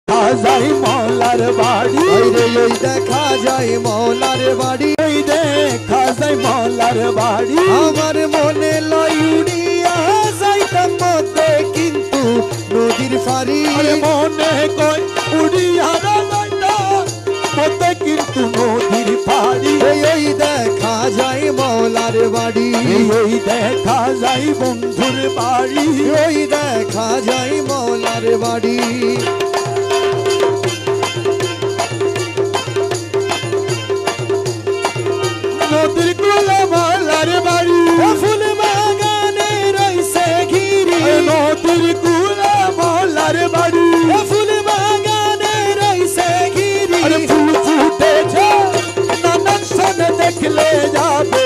যায় মৌলার বাড়ি ওই দেখা যায় মৌলার বাড়ি ওই দেখা যায় মৌলার বাড়ি আমার মনে লয় উড়িয়া যাইতাম মধ্যে কিন্তু নদীর ফারি মনে কই উড়িয়া যাইতাম মধ্যে কিন্তু নদীর ফারি ওই দেখা যায় মৌলার বাড়ি ওই দেখা যায় বন্ধুর বাড়ি ওই দেখা যায় মৌলার বাড়ি নদীর কূলে মৌলার বাড়ি ফুল বাগানে রইছে ঘিরি নদীর কূলে মৌলার বাড়ি ফুল বাগানে রইছে ঘিরি ফুল ফুটেছে নানান সনে দেখলে যাবে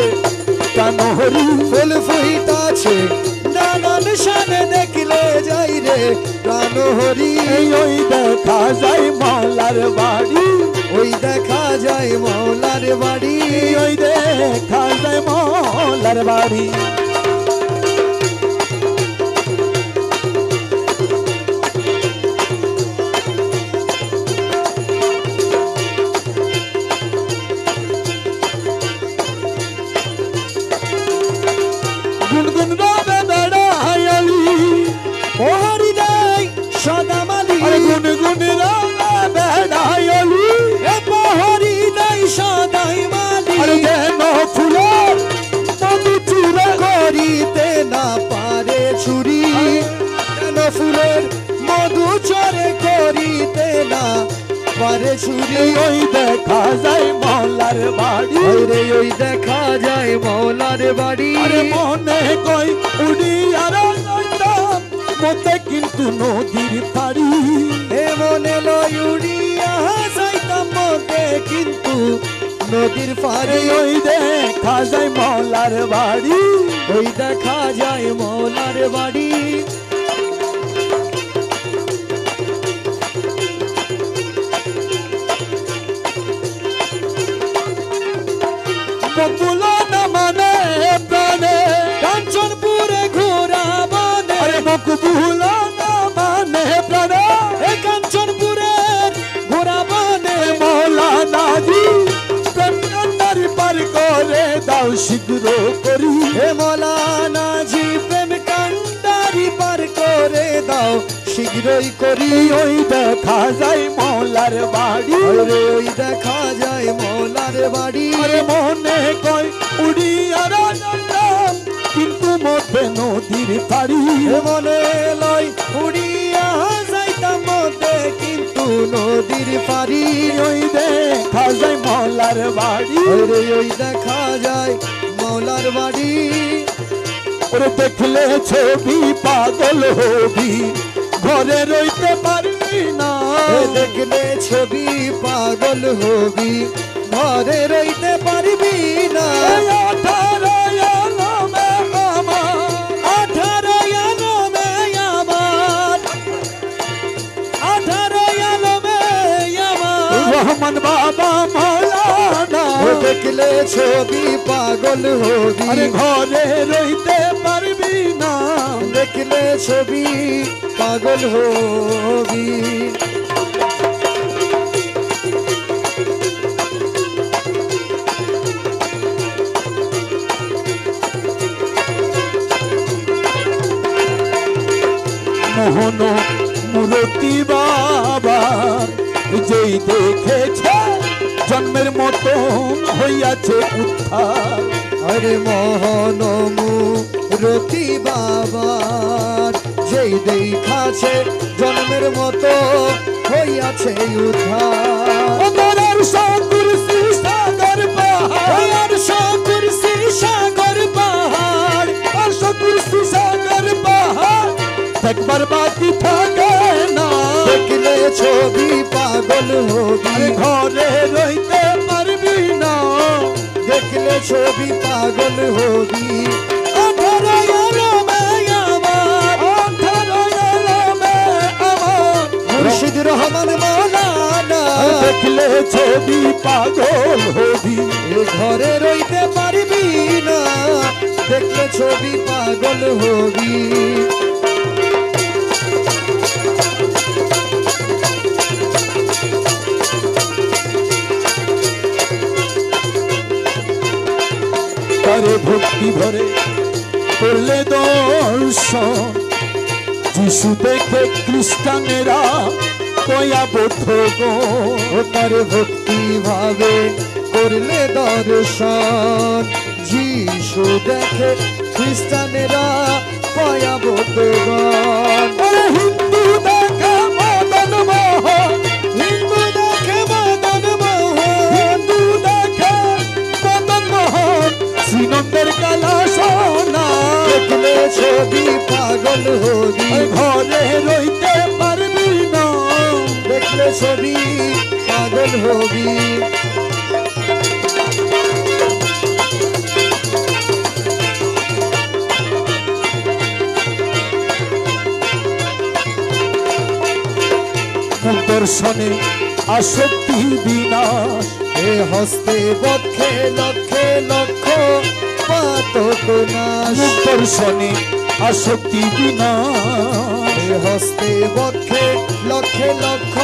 কানহরি ফুল ফুইতাছে নানান সনে দেখলে যাই রে প্রাণহরি ওই দেখা যায় মৌলার বাড়ি ওই দেখা যায় মৌলার বাড়ি ওই দেখা যায় মৌলার বাড়ি গুনগুন রবে বেড়ায়ালি ওহরি নাই সদামালি গুনগুন রবে বেড়ায়ালি এ পোহরি নাই সদাই মালি যেন ফুলের মধু চুরে করিতে না পারে চুরি কেন ফুলের মধু চরে করিতে না পারে চুরি ওই দেখা যায় মৌলার বাড়ি ওই দেখা যায় মৌলার বাড়ি মনে কই উড়িয়া যাইতাম মতে কিন্তু নদীর পাড়ি এ মনে লয় উড়িয়া যাইতাম মতে কিন্তু নদীর পারে ওই দেখা যায় মৌলার বাড়ি ওই দেখা যায় মৌলার বাড়ি বকুল না মানে প্রাণে কাঞ্চনপুরে ঘোরা বনে বকুল না মানে প্রাণে কাঞ্চনপুরের ঘোরা বনে মৌলানাজি প্রেমকান্ডারি পার করে দাও শীঘ্র করি হে মৌলানা জি প্রেম কান্ডারি পার করে দাও শীঘ্রই করি ওই দেখা যায় মৌলার বাড়ি ওই দেখা যায় মৌলার বাড়ি মনে কই উড়িয়া যাইতাম কিন্তু মধ্যে নদীর পাড়ি মনে লয় উড়িয়া যাইতাম মধ্যে কিন্তু নদীর পারি ওই দেখা যায় মৌলার বাড়ি ওই দেখা যায় মৌলার বাড়ি ওরে দেখলে ছবি পাগল হবি ঘরে রইতে পারবি না দেখলে ছবি পাগল হবি ঘরে রইতে পারবি না 18 আলমে আমার 18 আলমে আমার 18 আলমে আমার রহমান বাবা মৌলানা দেখলে ছবি পাগল হবি আরে ঘরে রইতে পারবি না দেখলে ছবি পাগল হবি মোহন মূরতি বাবা যেই দেখেছে জন্মের মতন হইয়াছে উদ্ধার আরে মোহন মূরতি বাবার যেই দেখাছে জন্মের মতো হইয়াছে উদ্ধার অমরের সাগর সাগর পাহাড় আর সাগর সাগর পাহাড় আর সাগর সাগর পাহাড় একবার বাকি থাকে না দেখলে ছবি পাগল হবি ঘরে রইতে পারবি না দেখলে ছবি পাগল হবি 18 আলমে আমার 18 আলমে আমার মুর্শিদ রহমান মৌলানা দেখলে ছবি পাগল হবি ঘরে রইতে পারবি না দেখলে ছবি পাগল হবি তারে ভক্তি ভরে করলে দর্শন যিশু দেখে খ্রিস্টানেরা কয়া বৌদ্ধ ও তারে ভক্তি ভাবে করলে দর্শন যিশু দেখে খ্রিস্টানেরা কয়া বৌদ্ধগণ ওরে হিন্দু দেখে মদন মোহন হিন্দু দেখে মদন মোহন হিন্দু দেখে মদন মোহন শ্রীনন্দের কালা সোনা দেখলে ছবি পাগল হবি ঘরে রইতে পারবি না দেখলে ছবি পাগল হবি দর্শনে আসক্তি বিনাশ এ হস্তে বক্ষে লক্ষে লক্ষ পাতক নাশ দর্শনে আসক্তি বিনাশ এ হস্তে বক্ষে লক্ষে লক্ষ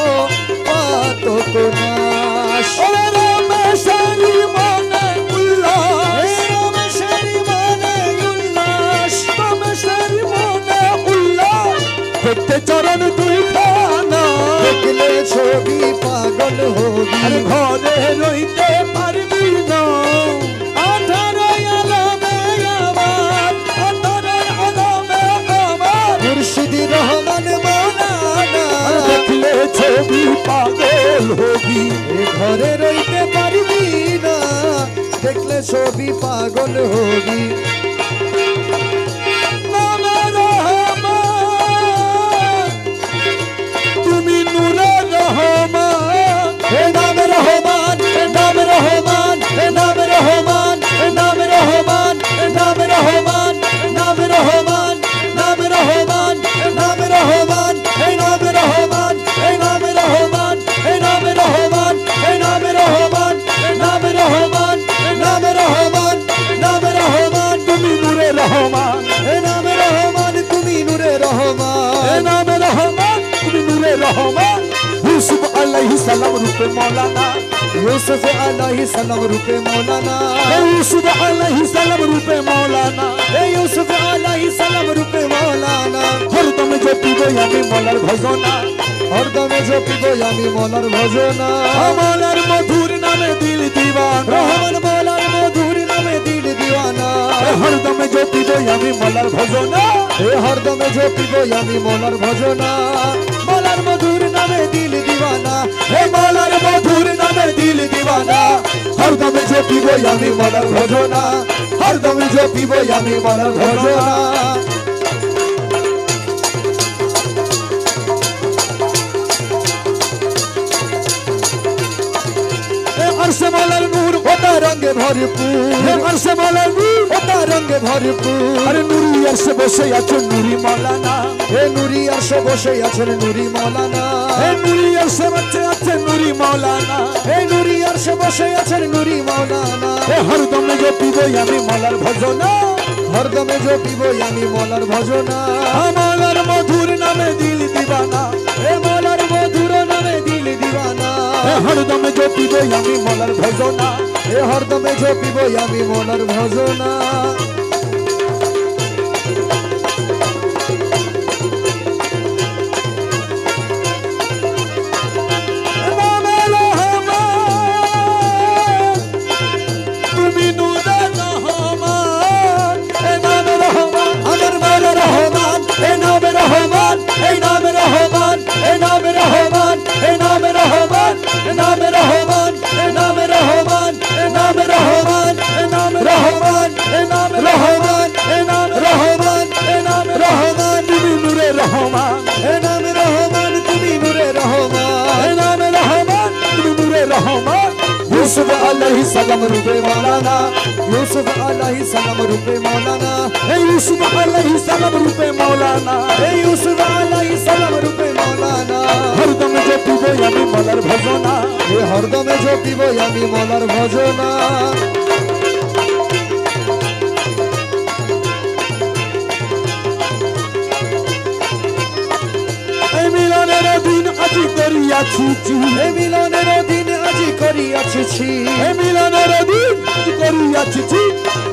পাতক নাশ ওরে রামেশ্বরী মনে উল্লাস রামেশ্বরী মানে উল্লাস রামেশ্বরী মনে উল্লাস দেখতে চরণ দুই খানা দেখলে ছবি পাগল হবি আর ঘরে রইতে পারবি না 18 আলমে আমার 18 আলমে আমার মুর্শিদি রহমান মৌলানা দেখলে ছবি পাগল হবি এ ঘরে রইতে পারবি না দেখলে ছবি পাগল হবি নামে রহমান তুমি নূরে রহমান হে নাম রহমান হে নাম রহমান হে নাম রহমান হে নাম রহমান হে নাম রহমান নাম রহমান নাম রহমান নাম রহমান হে নাম রহমান হে নাম রহমান হে নাম রহমান হে নাম রহমান নাম রহমান নাম রহমান নাম রহমান তুমি নূরে রহমান হে নাম রহমান তুমি নূরে রহমান এ নামে রহমান তুমি নূরে রহমান ইউসুফ আলাইহিস সালাম রূপে মৌলানা यूसुफ अलैहिस्सलाम रूपे मौलाना এ ইউসুফ আলাইহিস সালাম রূপে মৌলানা हे यूसुफ अलैहिस्सलाम रूपे मौलाना হরদমে জপিব আমি মলার ভজনা हरदमे जपिबो आमी मौलार भजना মলার মধুর নামে দিল দিওয়ানা रहमान मौलार मधुर नामे दिल दीवाना হরদমে জপিব আমি মলার ভজনা हे हरदमे जपिबो आमी मौलार भजना मौलार मधुर नामे दिल दीवाना হে মলার মধুর নামে দিল দিওয়ানা হরদমে জপিব আমি মলার ভজনা হরদমে জপিব আমি মলার ভজনা अरसे मौलार नूर होता रंग भरपूर अरसे मौलार नूर होता रंग भरपूर अरे नूरी अरसे बसे आछो नूरी मौलाना हे नूरी अर्शे बसे आछेन नूरी मौलाना हे नूरी अरसे बच्चे आछे नूरी मौलाना हे नूरी अर्शे बसे आछेन नूरी मौलाना हे हरदमे जो पिबो आमी मौलार भजना हरदमे जपिबो आमी मौलार भजना मौलार मधुर नामे दिल दीवाना हे मौलार मधुर नामे दिल दीवाना हे हरदमे जो पिबो आमी मौलार भजना हे हरदमे जपिबो आमी मौलार भजना नामे रहमान तुमी नूरे रहमान हे नामे रहमान अमर मौला रहमान हे नाम रहमान हे नाम रहमान हे नाम रहमान हे नाम रहमान हे नाम रहमान हे नाम रहमान हे नाम रहमान हे नाम रहमान हे नाम रहमान हे नाम रहमान हे नाम रहमान तुमी नूरे रहमान हे नाम रहमान तुमी नूरे रहमान हे नामे रहमान तुमी नूरे रहमान यूसुफ अलैहिस्सलाम रूपे मौलाना यूसुफ अलैहिस्सलाम रूपे मौलाना हे यूसुफ अलैहिस सलाम रूपे मौलाना हे यूसुफ अलैहिस्सलाम रूपे मौलाना हरदम जो पिबो आमी मौलार भजना हे हरदमे जपिबो आमी मौलार भजना এই মিলনের দিন আজি করিয়াছি हे मिलनेर दिन আজি করিয়াছি এ মিলনের দিন করিয়াছি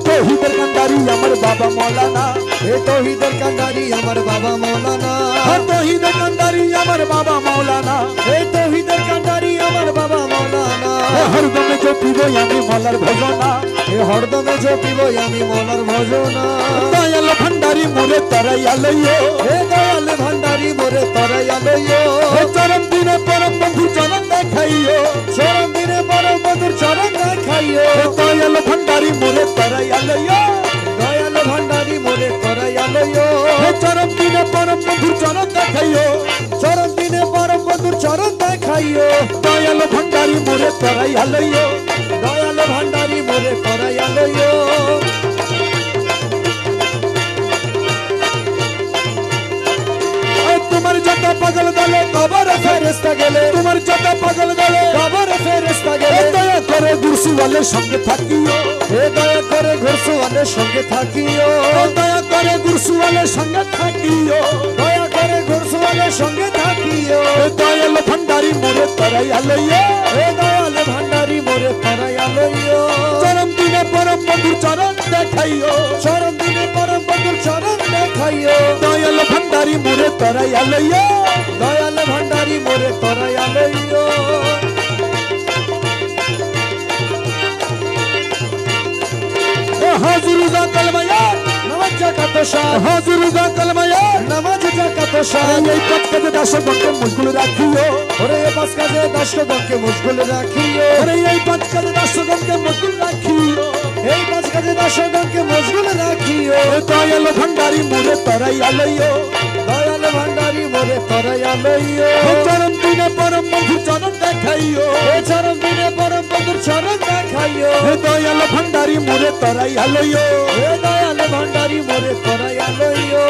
তৌহিদের কান্ডারি আমার বাবা মৌলানা এ তৌহিদের কান্ডারি আমার বাবা মৌলানা তৌহিদের কান্ডারি আমার বাবা মৌলানা এ তৌহিদের কান্ডারি আমার বাবা মৌলানা হরদমে জপিব আমি মলার ভজনা এ হরদমে জপিব আমি মলার ভজনা দয়াল ভান্ডারি মোরে তরাইয়ালো এ দয়াল ভান্ডারি মোরে তরাইয়ালো চরম দিনে পরম বন্ধু চরণ দেখাইও চরম দিনে পরম বন্ধুর চরণ দেখাইও দয়াল ভান্ডারি মোরে তরাইয়ালো দয়াল ভান্ডারি মোরে তরাইয়ালো চরম দিনে পরম বন্ধু চরণ দেখাইও চরম দিনে পরম বন্ধুর চরণ দেখাইও দয়াল ভান্ডারি মোরে তরাইয়ালো দয়াল ভান্ডারি মোরে তরাইয়ালো তোমার যত পাগল দলে কবর ফেরেশতা গেলে তোমার যত পাগল দলে কবর ফেরেশতা গেলে দয়া করে গুরসুওয়ালের সঙ্গে থাকিও হে দয়া করে ঘুরসুয়ালের সঙ্গে থাকিও দয়া করে গুরসুওয়ালের সঙ্গে থাকিও দয়া করে ঘুরসুয়ালের সঙ্গে থাকিও দয়াল ভান্ডারি মোরে তরাইয়ালো হে দয়াল ভান্ডারি মোরে তরাইয়ালো চরম দিনে পরম বন্ধুর চরণ দেখাইও চরম দিনে পরম বন্ধুর চরণ দেখাইও দয়াল ভান্ডারি মোরে তরাইয়ালো দয়াল ভান্ডারি মোরে তরাইয়ালো হাজুরুজা কলমায়া নামাজ জাকাত শাহ হাজুরুজা কলমায়া নামাজ জাকাত শাহ এই পক্ষে দাসগণকে মুশগুল রাখিও ওরে এ পাঁচ কাজে দাসগণকে মুশগুল রাখিও ওরে এই পক্ষে দাসগণকে মুশগুল রাখিও এই পাঁচ কাজে দাসগণকে মুশগুল রাখিও দয়াল ভান্ডারি মোরে তরাইয়ালো দয়াল ভান্ডারি মোরে তরাইয়ালো চরম দিনে পরম বন্ধু চরণ দেখাইও এ চরম দিনে পরম বন্ধুর চরণ দেখাইও দয়াল ভান্ডারি মোরে তরাইয়ালো হে দয়াল ভান্ডারি মোরে তরাইয়ালো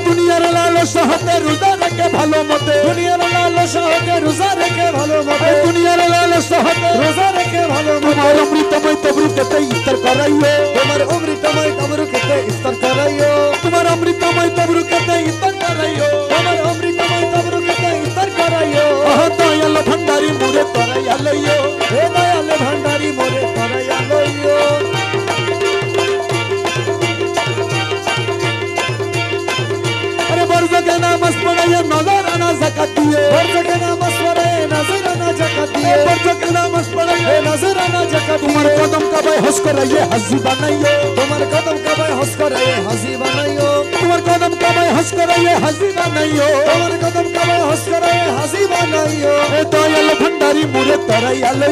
দুনিয়ার লালসা হতে রোজা রেখে ভালো মতে দুনিয়ার লালসা হতে রোজা রেখে ভালো মতে দুনিয়ার লালসা হতে রোজা রেখে ভালো মতে তোমার অমৃতময় তবরুকেতে ইফতার করাইও তোমার অমৃতময় তবরুকেতে ইফতার করাইও তোমার অমৃতময় তবরুকেতে ইফতার করাইও তোমার অমৃতময় তবরুকেতে ইফতার করাইও দয়াল ভান্ডারি মোরে তরাইয়ালো হে দয়াল ভান্ডারি মোরে তরাইয়ালো अरे बर्ज के नामस पढ़ाइए नजर आना ज़कात दिए बर्ज के नामस पढ़े नजराना ज़कात दिए बर्ज के नामस पढ़ाइए हे नजराना ज़कात तुम्हारे दिए कदम का भाई हंस कर रहिए हंसी बनाइए तुम्हारे कदम का भाई हंस कर रहे हंसी बनाइयो तुम्हारे कदम का भाई हंस कर रहिए हंसी बनाइए तुम्हारे कदम का भाई हंस कर रहे हंसी बनाइयो ए दयाल भंडारी मोरे तराइयालो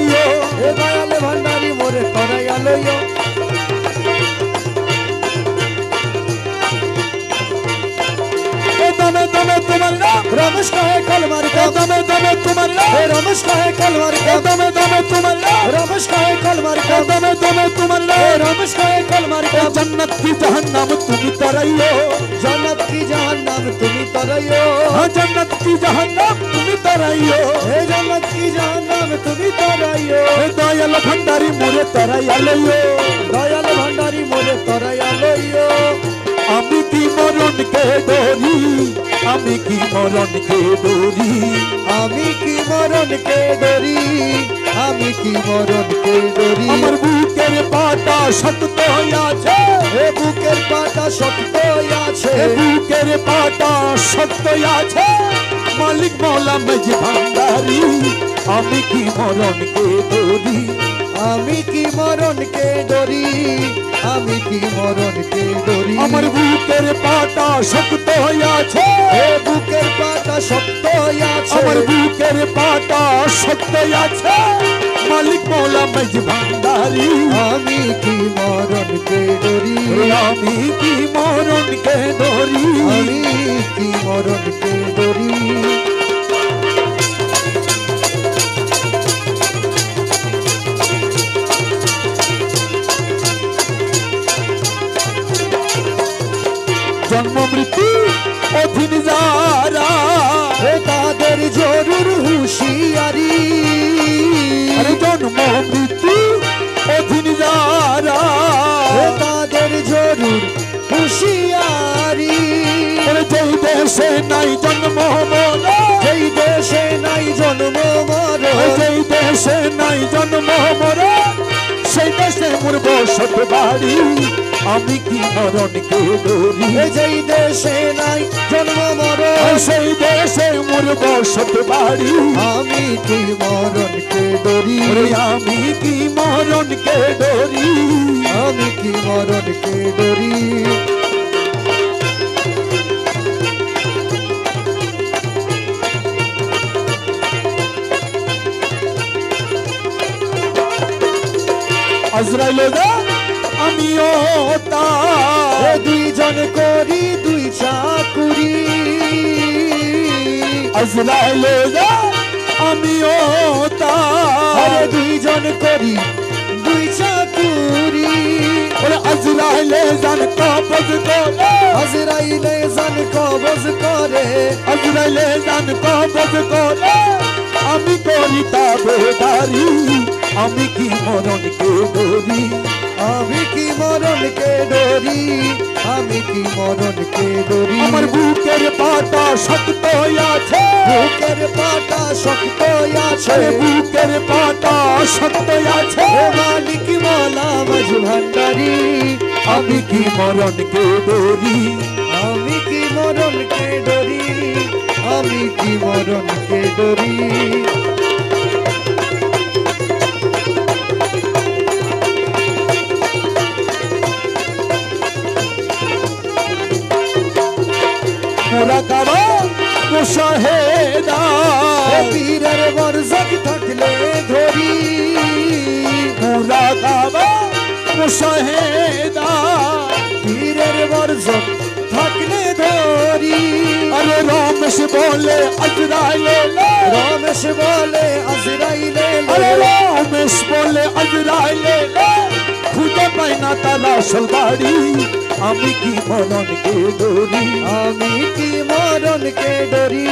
हे दयाल भंडारी मोरे तराइयालो दमे दमे तुम्हारे नाम रमेश का है कलमार का दमे दमे तुम्हारे नाम हे रमेश का है कलमार का दमे दमे तुम्हारे नाम रमेश का है कलमार का दमे दमे तुम्हारे हे नाम रमेश का है कलमार का जन्नत की जहन्नम तुम्ही तराइयो जन्नत की जहन्नम तुम्ही तराइयो हाँ जन्नत की जहन्नम तुम्ही तराइयो हे जन्नत की जहन्नम तुम्ही तराइयो ए दयाल भंडारी मोरे तराइयालो दयाल भंडारी मोरे तराइयालो আমি কি মরণ কে ডরি আমি কি মরণ কে ডরি আমি কি মরণ কে ডরি আমি কি মরণ কে ডরি আমার বুকের পাটা শক্ত আছে এ বুকের পাটা শক্ত আছে এ বুকের পাটা শক্ত আছে মালিক মৌলা মেজ ভান্ডারি আমি কি মরণ কে ডরি আমি কি মরণ কে ডরি আমি কি মরণ কে ডরি আমার বুকের পাটা শক্ত আছে এ বুকের পাটা শক্ত আছে আমার বুকের পাটা শক্ত আছে মালিক মৌলা মেজ ভান্ডারি আমি কি মরণ কে ডরি আমি কি মরণ কে ডরি আমি কি মরণ কে ডরি জন্ম মৃত্যু অধীন যারা হে তাদের জরুর হুঁশিয়ারি আরে জন্ম মৃত্যু অধীন যারা হে তাদের জরুর হুঁশিয়ারি দেশে নাই জন্ম মরণ, যেই দেশে নাই জন্ম মরণ, যেই দেশে নাই জন্ম মরণ, সেই দেশে মোর বসত বাড়ি, আমি কি মরণকে ডরি। যেই দেশে নাই জন্ম মরণ, সেই দেশে মোর বসত বাড়ি, আমি কি মরণকে ডরি, আমি কি মরণকে ডরি। আমি কি মরণকে ডরি। আজরাইল যা আমিও তার, দুইজন করি দুই চাকুরি, আজরাইল যা আমিও তার, দুইজন করি দুই চাকুরি। আজরাইলে জান কবজ করে, আজরাইলে জান কবজ করে, আজরাইলে জান কবজ করে, আমি করি তাবেদারি, আমি কি মরণকে ডরি। আমি কি মরণকে ডরি, আমি কি মরণকে ডরি। আমার বুকের পাটা শক্ত আছে, বুকের পাটা শক্ত আছে, বুকের পাটা শক্ত আছে, মালিক মালা মাঝ ভান্ডারি, আমি কি মরণকে ডরি। আমি কি মরণকে ডরি, আমি কি মরণকে ডরি। মোরা কাবা মুশাহেদা, পীরের বরজক থাকলে ধরি, মোরা কাবা মুশাহেদা, পীরের বরজক থাকলে ধরি। আরে রমেশ বলে আজরাইলে, রমেশ বলে আজরাইলে, আরে রমেশ বলে আজরাইলে, খুঁজে পাই না তার আসল বাড়ি, আমি কি মরণকে ডরি। আমি কি মরণকে ডরি,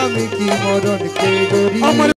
আমি কি মরণকে ডরি। আমার